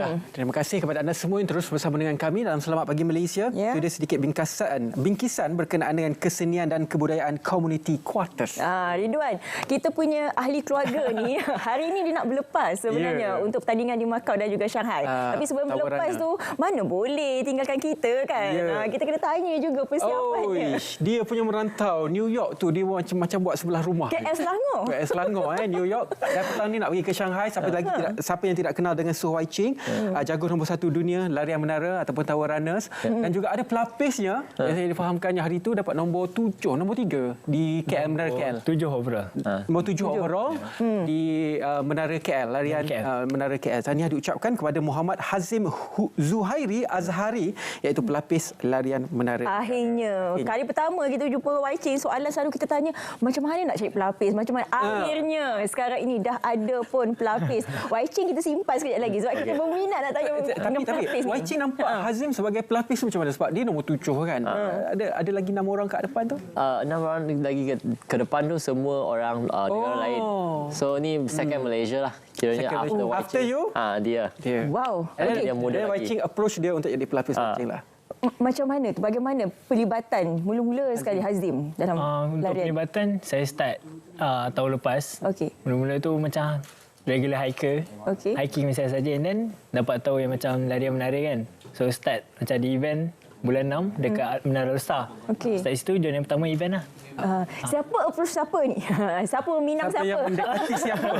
Baiklah, terima kasih kepada anda semua yang terus bersama dengan kami dalam Selamat Pagi Malaysia. Itu dia sedikit bingkisan berkenaan dengan kesenian dan kebudayaan Community Quarters. Ridwan, kita punya ahli keluarga ni hari ini dia nak berlepas sebenarnya untuk pertandingan di Macau dan juga Shanghai. Tapi sebelum berlepas tu, mana boleh tinggalkan kita kan? Kita kena tanya juga persiapannya. Dia punya merantau New York tu, dia macam buat sebelah rumah. KL Selangor. KL Selangor, New York. Dan petang ni nak pergi ke Shanghai. Siapa yang tidak kenal dengan Su Wai-Ching, jago nombor 1 dunia larian menara ataupun tower runners, dan juga ada pelapisnya yang saya difahamkannya hari itu dapat nombor 3 di KL Menara KL. 7 overall. Nombor 7 overall di Menara KL, larian Menara KL. Tahniah diucapkan kepada Muhammad Hazim Zuhairi Azhari, iaitu pelapis larian menara. Akhirnya kali pertama kita jumpa Wai-Ching, soalan selalu kita tanya macam mana nak cari pelapis, macam mana. Akhirnya sekarang ini dah ada pun pelapis. Wai-Ching kita simpan sekejap lagi sebab kita berminat nak tanya pelapis. Tapi Wai-Ching nampak Hazim sebagai pelapis macam mana? Sebab dia nombor 7 kan. Ada lagi 6 orang kat depan tu? 6 orang lagi ke depan tu semua orang negara lain. So ni second Malaysia lah. Kiranya after you? Dia. Wow. Dia muda lagi. Wai-Ching approach dia untuk jadi pelapis Wai-Ching lah. Macam mana tu? Bagaimana pelibatan mula-mula sekali Hazim dalam untuk larian? pelibatan, saya start tahun lepas. Mula-mula tu macam regular hiker. Hiking misalnya saja, and then dapat tahu yang macam larian menara kan. So start macam di event bulan 6 dekat Menara Besar. Start situ join yang pertama event lah. Siapa approach siapa ni? Siapa minang siapa? Yang mendekati siapa?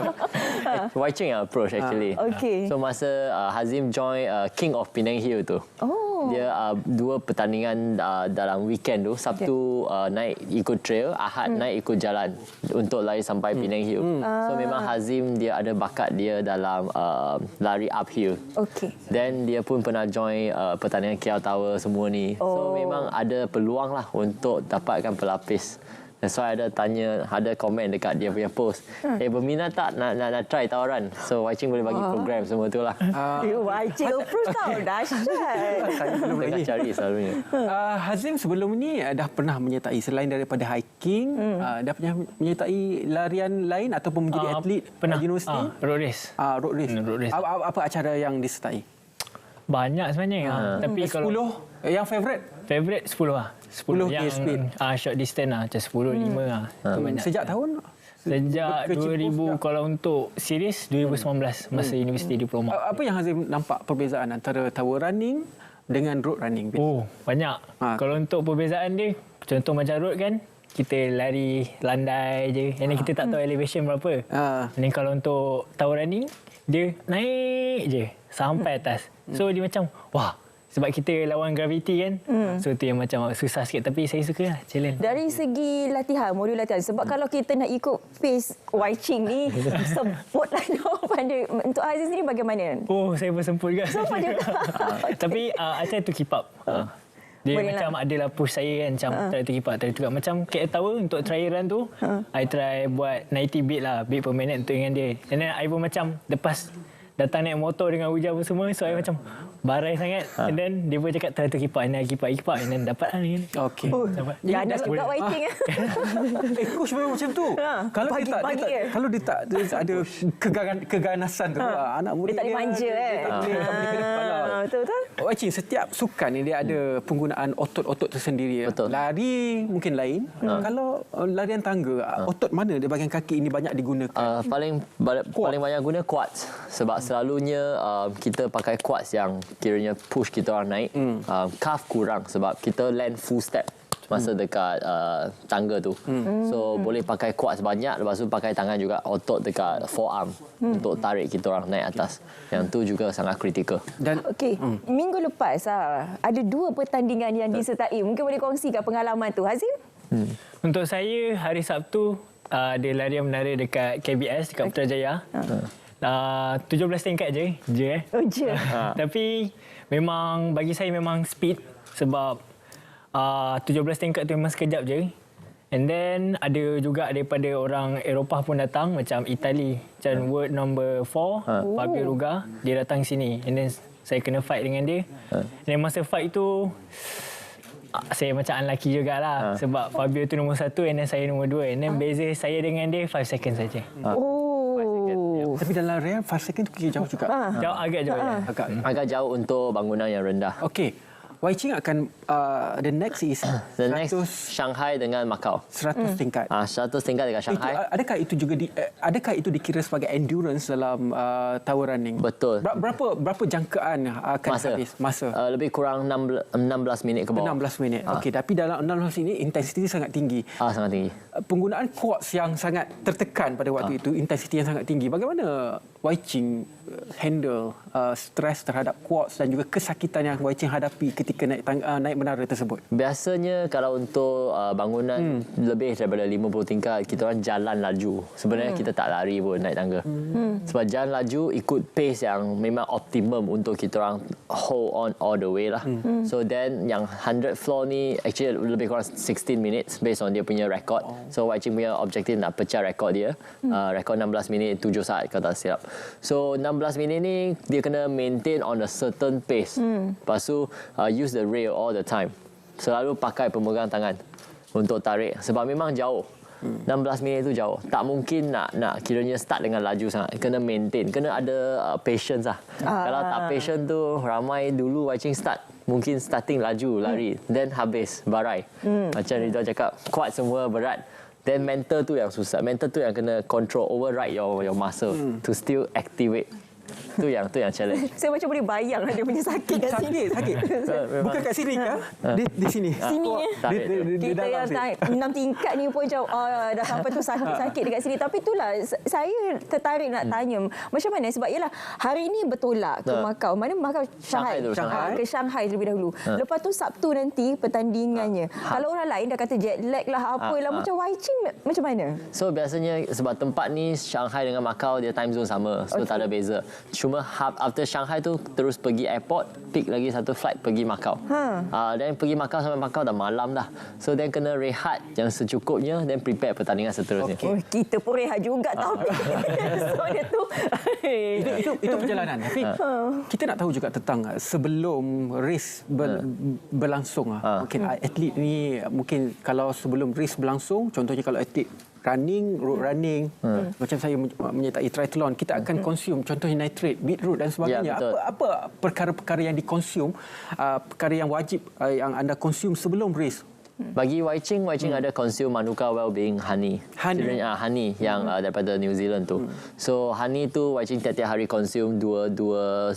Wai-Ching yang approach actually. So masa Hazim join King of Penang Hill tu. Dia 2 pertandingan dalam weekend tu. Sabtu naik ikut trail, Ahad naik ikut jalan untuk lari sampai Penang Hill. So memang Hazim dia ada bakat dia dalam lari uphill. Then dia pun pernah join pertandingan KL Tower semua ni. So memang ada peluang lah untuk dapatkan pelapis. That's why ada komen dekat dia punya post. Berminat tak nak try tawaran? So Wai-Ching boleh bagi program semua tu lah. Wai-Ching approach tau, dahsyat. Saya belum lagi cari selalunya. Hazim sebelum ni dah pernah menyertai, selain daripada hiking, dah pernah menyertai larian lain ataupun menjadi atlet universiti? Road race. Road race. Apa acara yang disertai? Banyak sebenarnya. Tapi 10 kalau yang favourite 10 lah. 10 yang short distance lah, macam 10, 5 lah. Sejak tahun? Sejak 2000, kalau untuk series 2019 masa Universiti Diploma. Apa yang Hazim nampak perbezaan antara tower running dengan road running? Banyak. Kalau untuk perbezaan dia, contoh macam road kan, kita lari landai je. Yang ni kita tak tahu elevation berapa. Ni kalau untuk tower running, dia naik je sampai atas. So dia macam, wah, sebab kita lawan graviti kan. So tu yang macam susah sikit, tapi saya suka lah challenge. Dari segi latihan, modul latihan, sebab kalau kita nak ikut pace Wai-Ching ni, semput lah jawapan dia. Untuk Aziz ni bagaimana? Saya pun semput juga. Semput juga. Tapi I try to keep up. Dia boleh macam adalah push saya kan, macam try to keep up, try to keep up. Macam KL Tower untuk try run tu, I try buat 90 beat lah, beat per minute untuk dengan dia. And then I pun macam lepas datang naik motor dengan hujan pun semua, so I macam barai sangat. And then dia pun cakap try to keep up, and then dapat lah ni. Ganas juga Wai-Ching. Coach memang macam tu. Kalau dia tak ada keganasan tu, anak murid dia tak boleh manja Betul-betul. Wai-Ching, setiap sukan ni dia ada penggunaan otot-otot tersendiri. Lari mungkin lain. Kalau larian tangga, otot mana di bahagian kaki ini banyak digunakan? Paling banyak guna quads. Sebab selalunya kita pakai quads yang kiranya push kita orang naik. Calf kurang sebab kita land full step masa dekat tangga tu. So boleh pakai quads banyak, lepas tu pakai tangan juga, otot dekat forearm untuk tarik kita orang naik atas. Yang tu juga sangat kritikal. Dan minggu lepas ada 2 pertandingan yang disertai. Mungkin boleh kongsikan pengalaman tu, Hazim? Untuk saya hari Sabtu ada larian menara dekat KBS dekat Putrajaya. 17 tingkat je. Tapi memang bagi saya memang speed, sebab 17 tingkat tu memang sekejap je. And then ada juga daripada orang Eropah pun datang, macam Itali, macam world number 4 Fabio Ruga, dia datang sini. And then saya kena fight dengan dia. And then masa fight tu saya macam unlucky jugalah, sebab Fabio tu nombor 1 and then saya nombor 2, and then beza saya dengan dia 5 second saja. jauh. Tapi dalam real 5 second tu pergi jauh juga. Jauh, agak jauh. Ya. Agak jauh untuk bangunan yang rendah. Okey. Wai Ching akan the next is The next Shanghai dengan Macau. 100 tingkat. 100 tingkat dengan Shanghai. Adakah itu juga adakah itu dikira sebagai endurance dalam tower running? Betul. Berapa jangkaan akan habis masa? Lebih kurang 16 minit ke bawah. 16 minit. Okey, tapi dalam 16 minit intensiti sangat tinggi. Sangat tinggi. Penggunaan quads yang sangat tertekan pada waktu itu, intensiti yang sangat tinggi. Bagaimana Wai Ching handle stres terhadap quads dan juga kesakitan yang Wai Ching hadapi ketika naik menara tersebut? Biasanya kalau untuk bangunan lebih daripada 50 tingkat, kita orang jalan laju. Sebenarnya kita tak lari pun naik tangga. Sebab jalan laju ikut pace yang memang optimum untuk kita orang hold on all the way lah. So then yang 100 floor ni actually lebih kurang 16 minutes based on dia punya record. So Wai Ching punya objektif nak pecah rekod dia. Rekod 16 minit 7 saat kalau tak silap. So 16 minit ni dia kena maintain on a certain pace. Lepas tu use the rail all the time. Selalu pakai pemegang tangan untuk tarik sebab memang jauh. 16 minit tu jauh. Tak mungkin nak kiranya start dengan laju sangat. Kena maintain, kena ada patience lah. Kalau tak patient tu ramai dulu Wai Ching start mungkin starting laju lari then habis barai. Macam Ridwan cakap kuat semua berat. Then mental tu yang susah. Mental tu yang kena control, override your muscle to still activate. Tu yang challenge. Saya macam boleh bayang dia punya sakit kat sini. Sakit. Bukan kat sini kah? Di sini. Sini kita yang 6 tingkat ni pun macam dah sampai tu sakit dekat sini. Tapi itulah saya tertarik nak tanya macam mana sebab yalah hari ini bertolak ke Macau. Mana Macau? Shanghai. Ke Shanghai terlebih dahulu. Lepas tu Sabtu nanti pertandingannya. Kalau orang lain dah kata jet lag lah apalah macam Wai Ching macam mana? So biasanya sebab tempat ni Shanghai dengan Macau dia time zone sama. So tak ada beza. Cuma after Shanghai tu terus pergi airport, pick lagi satu flight pergi Macau. Dan pergi Macau sampai Macau dah malam dah. So then kena rehat yang secukupnya then prepare pertandingan seterusnya. Okay. Kita pun rehat juga tapi so dia tu itu perjalanan. Tapi kita nak tahu juga tentang sebelum race berlangsung. Mungkin atlet ni mungkin kalau sebelum race berlangsung, contohnya kalau atlet running, road running, macam saya menyertai triathlon, kita akan consume contohnya nitrate, beetroot dan sebagainya. Apa perkara-perkara yang dikonsum, perkara yang wajib yang anda consume sebelum race? Bagi Wai Ching ada consume Manuka Wellbeing honey. Honey yang daripada New Zealand tu. So honey tu Wai Ching tiap-tiap hari consume 2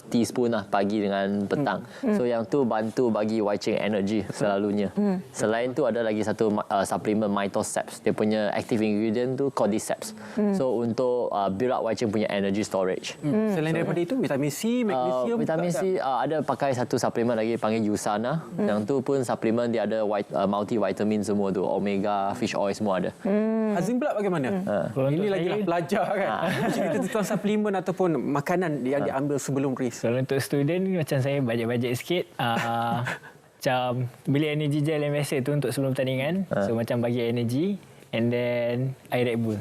teaspoon lah pagi dengan petang. So yang tu bantu bagi Wai Ching energy selalunya. Selain tu ada lagi satu suplemen Mitoceps. Dia punya active ingredient tu Cordyceps. So untuk build up Wai Ching punya energy storage. Selain daripada itu vitamin C, magnesium. Vitamin C ada pakai satu suplemen lagi panggil Usana. Yang tu pun suplemen dia ada multivitamin semua tu, omega, fish oil semua ada. Hazim pula bagaimana? Ini lagilah pelajar kan. Cerita tentang suplemen ataupun makanan yang diambil sebelum race. Kalau untuk student macam saya bajet-bajet sikit, macam beli energy gel yang biasa tu untuk sebelum pertandingan. So macam bagi energy and then air Red Bull.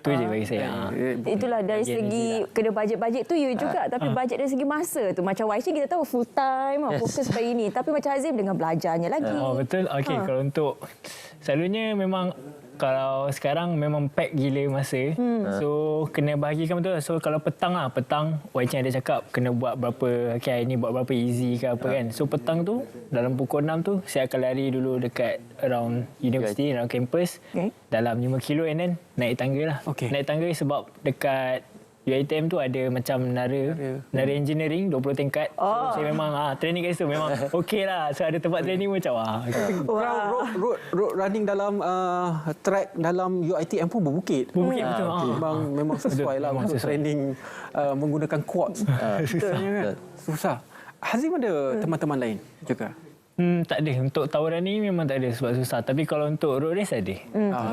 Itu je bagi saya. Itulah dari segi kena bajet-bajet tu juga tapi bajet dari segi masa tu macam Wai Ching kita tahu full time fokus pada ini tapi macam Hazim dengan belajarnya lagi. Betul. Okey, kalau untuk selalunya memang kalau sekarang memang pack gila masa. So kena bahagikan betul. So kalau petang Wai Ching ada cakap kena buat berapa hari ni buat berapa easy ke apa kan. So petang tu dalam pukul 6 tu saya akan lari dulu dekat around university, around campus. Dalam 5 kilo and then naik tangga lah. Naik tangga sebab dekat UiTM tu ada macam menara engineering 20 tingkat. So saya memang training kat situ memang okey lah. So ada tempat training macam road running dalam track dalam UiTM pun berbukit. Betul. Memang sesuai lah untuk training menggunakan quads. Kan? Susah. Hazim ada teman-teman lain juga? Tak ada. Untuk tawaran ni memang tak ada sebab susah. Tapi kalau untuk road race ada.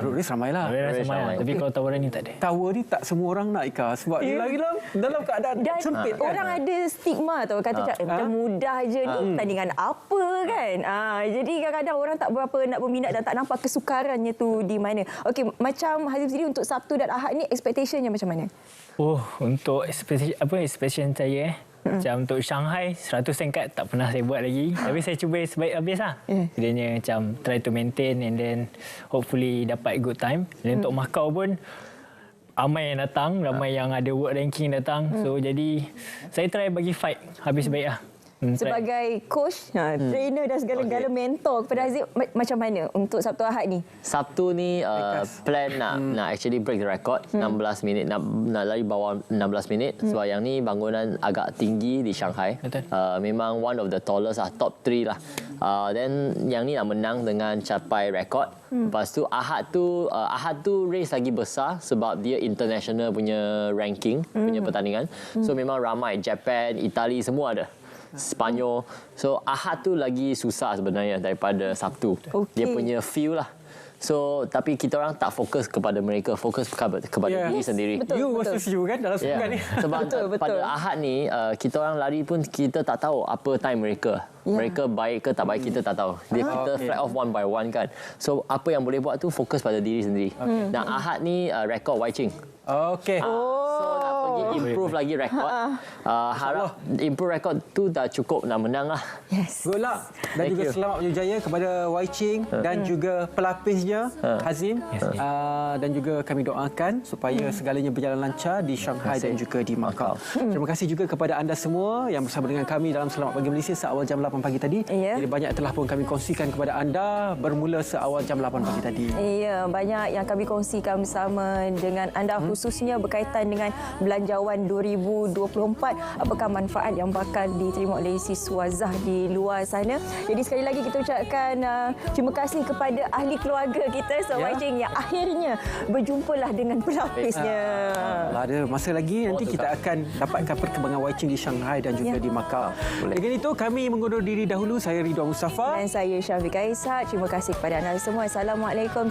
Road race ramailah. Ramai. Tapi kalau tawaran ni tak ada. Tower ni tak semua orang nak Ika. Sebab dia lagi dalam keadaan dan sempit kan. Orang ada stigma tau. Kata macam mudah je ni pertandingan apa kan. Jadi kadang-kadang orang tak berapa nak berminat dan tak nampak kesukarannya tu di mana. Okey, macam Hazim sendiri untuk Sabtu dan Ahad ni expectationnya macam mana? Untuk expectation saya macam untuk Shanghai 100 tingkat tak pernah saya buat lagi. Tapi saya cuba sebaik habis lah. Kiranya macam try to maintain and then hopefully dapat good time. Dan untuk Macau pun ramai yang datang, ramai yang ada world ranking datang. So jadi saya try bagi fight habis baik lah. Sebagai coach, trainer dan segala-gala mentor kepada Hazim, macam mana untuk Sabtu Ahad ni? Sabtu ni plan nak actually break the record 16 minit, nak lari bawah 16 minit. Sebab yang ni bangunan agak tinggi di Shanghai. Memang one of the tallest top 3 lah. Then yang ni nak menang dengan capai rekod. Lepas tu Ahad tu race lagi besar sebab dia international punya ranking, punya pertandingan. So memang ramai, Japan, Itali semua ada. Spanyol. So Ahad tu lagi susah sebenarnya daripada Sabtu. Dia punya feel lah. So tapi kita orang tak fokus kepada mereka, fokus kepada diri sendiri. You versus you kan dalam sukan ni. Sebab pada Ahad ni kita orang lari pun kita tak tahu apa time mereka. Mereka baik ke tak baik kita tak tahu. Kita fly off one by one kan. So apa yang boleh buat tu fokus pada diri sendiri. Dan Ahad ni rekod Wai Ching. Okey. So nak pergi improve lagi rekod. Harap improve rekod tu dah cukup nak menang lah. Yes. Good luck. Dan juga selamat berjaya kepada Wai Ching dan juga pelapisnya Hazim. Dan juga kami doakan supaya segalanya berjalan lancar di Shanghai dan juga di Macau. Terima kasih juga kepada anda semua yang bersama dengan kami dalam Selamat Pagi Malaysia seawal jam 8 pagi tadi. Jadi banyak telah pun kami kongsikan kepada anda bermula seawal jam 8 pagi tadi. Ya, banyak yang kami kongsikan bersama dengan anda khususnya berkaitan dengan belanjawan 2024. Apakah manfaat yang bakal diterima oleh siswa Zah di luar sana. Jadi sekali lagi kita ucapkan terima kasih kepada ahli keluarga kita Wai Ching yang akhirnya berjumpalah dengan pelapisnya. Ada masa lagi nanti kita akan dapatkan perkembangan Wai Ching di Shanghai dan juga di Macau. Dengan itu kami mengundur diri dahulu. Saya Ridwan Mustafa dan saya Syafiqah Ishak. Terima kasih kepada anda semua. Assalamualaikum.